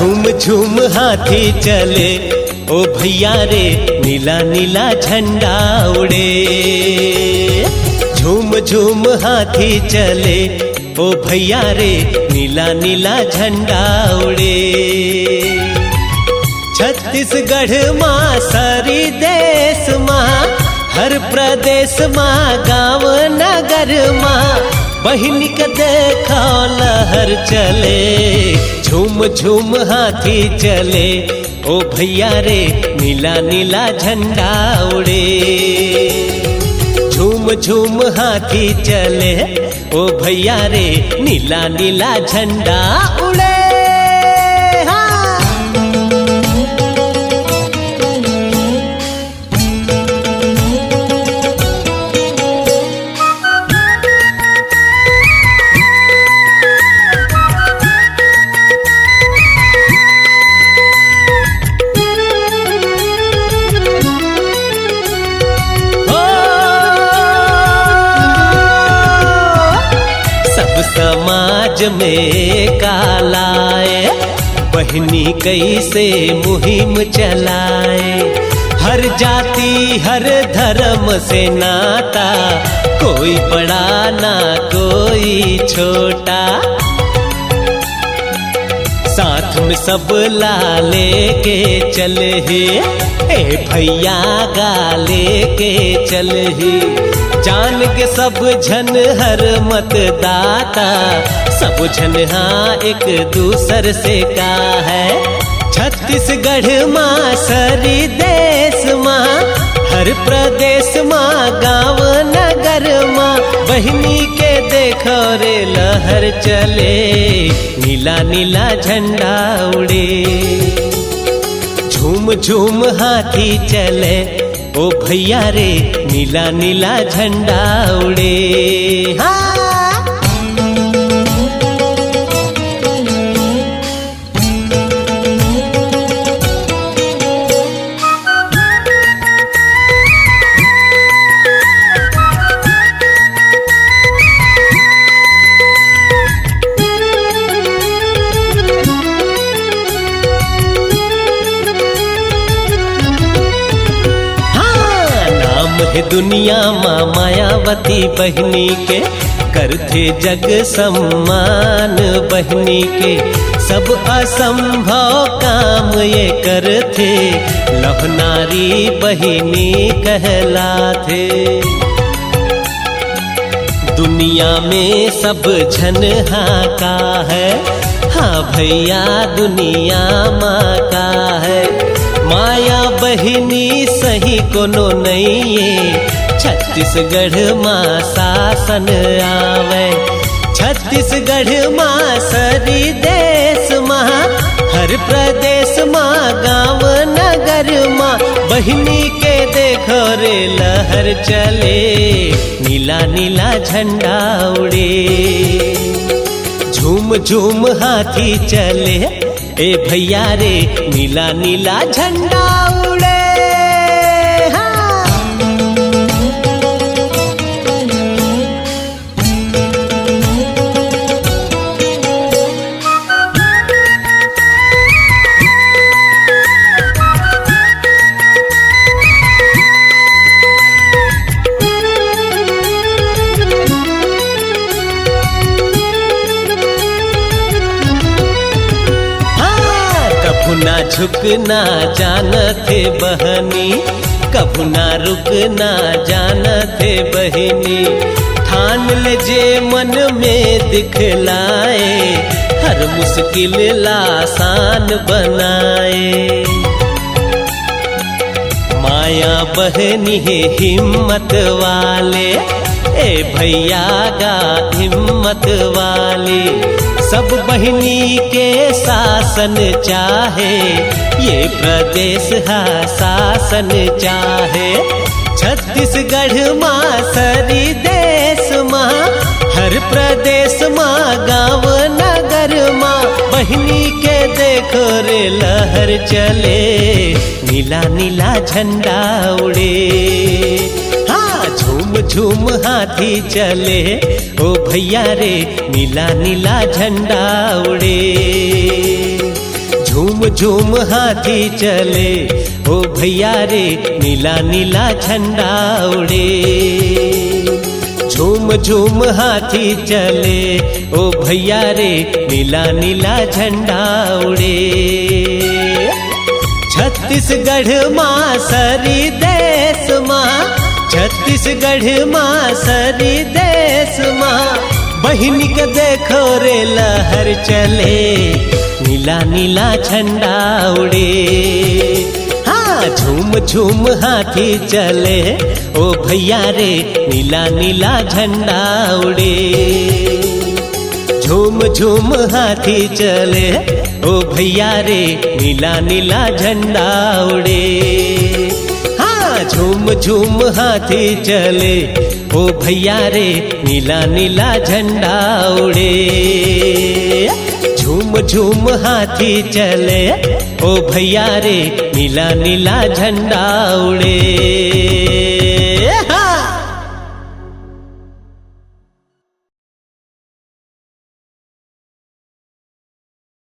झूम झूम हाथी चले ओ भैया रे, नीला नीला झंडा उड़े। झूम झूम हाथी चले ओ भैया रे, नीला नीला झंडा उड़े। छत्तीसगढ़ माँ सारी देश माँ, हर प्रदेश माँ गाँव नगर माँ, बहिनी का देखो लहर चले। झूम झूम हाथी चले ओ भैया रे, नीला नीला झंडा उड़े। झूम झूम हाथी चले ओ भैया रे, नीला नीला झंडा उड़े। समाज में कालाए, बहनी कैसे मुहिम चलाए। हर जाति हर धर्म से नाता, कोई बड़ा ना कोई छोटा। साथ में सब लाले के चले हे, ए भैया गाले के चले हे। जान के सब झन हर मतदाता, सब झन हाँ एक दूसर से का है। छत्तीसगढ़ माँ सारी देश माँ, हर प्रदेश माँ गाँव नगर माँ, बहिनी के देखो रे लहर चले। नीला नीला झंडा उड़े। झूम झूम हाथी चले ओ भैया रे, नीला नीला झंडा उड़े। हाँ दुनिया माँ मायावती बहनी के, करते जग सम्मान बहनी के। सब असंभव काम ये करते, लौह नारी बहनी कहलाते। दुनिया में सब झन हाँ का है, हाँ भैया दुनिया माँ का है। माया बहिनी सही कोनो नहीं है, छत्तीसगढ़ माँ शासन आवे। छत्तीसगढ़ माँ सारी देश माँ, हर प्रदेश माँ गाँव नगर माँ, बहिनी के देखो रे लहर चले। नीला नीला झंडा उड़े। झूम झूम हाथी चले ए भैया रे, नीला नीला झंडा उड़े। ना झुकना जानते बहनी, कभू ना रुकना जानते बहनी। ठान ले जे मन में दिखलाए, हर मुश्किल आसान बनाए। माया बहनी है हिम्मत वाले, ए भैया गा हिम्मत वाले। सब बहिनी के शासन चाहे, ये प्रदेश हा शासन चाहे। छत्तीसगढ़ माँ सारी देश माँ, हर प्रदेश माँ गाँव नगर माँ, बहिनी के देखो रे लहर चले। नीला नीला झंडा उड़े। झूम झूम हाथी चले ओ भैया रे, नीला नीला झंडा उड़े। झूम हाथी चले, ओ भैया रे नीला नीला झंडा उड़े। झूम झूम हाथी चले, ओ भैया रे नीला नीला झंडा उड़े। छत्तीसगढ़ माँ सरी देश माँ, छत्तीसगढ़ माँ सरी देश माँ, बहिन के देखो रे लहर चले, नीला नीला झंडा उड़े। हाँ झूम झूम हाथी चले, ओ भैया रे नीला नीला झंडा उड़े। झूम झूम हाथी चले, ओ भैया रे नीला नीला झंडा उड़े। हाँ झूम झूम हाथी चले, ओ भैया रे नीला नीला झंडा उड़े। झूम झूम हाथी चले, ओ भैया रे नीला नीला झंडा उड़े।